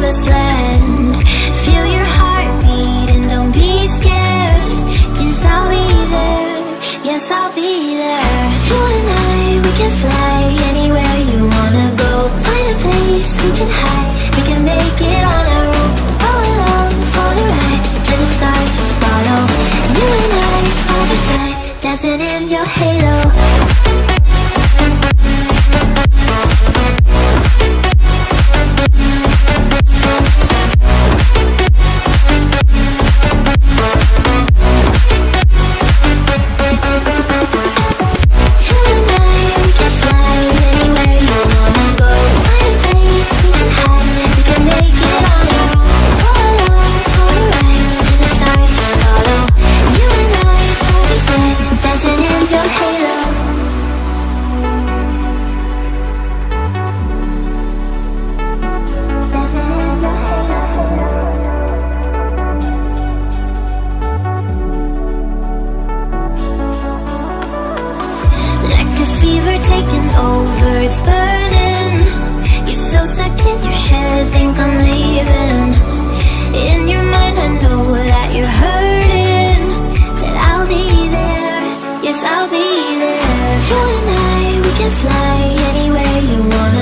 promised land. Feel your heartbeat and don't be scared, 'cause I'll be there, yes I'll be there. You and I, we can fly anywhere you wanna go. Find a place we can hide, we can make it on our own. All along for the ride, to the stars just follow. You and I, side by side, dancing in your halo. Taking over, it's burning. You're so stuck in your head, think I'm leaving. In your mind I know that you're hurting, that I'll be there, yes I'll be there. You and I, we can fly anywhere you wanna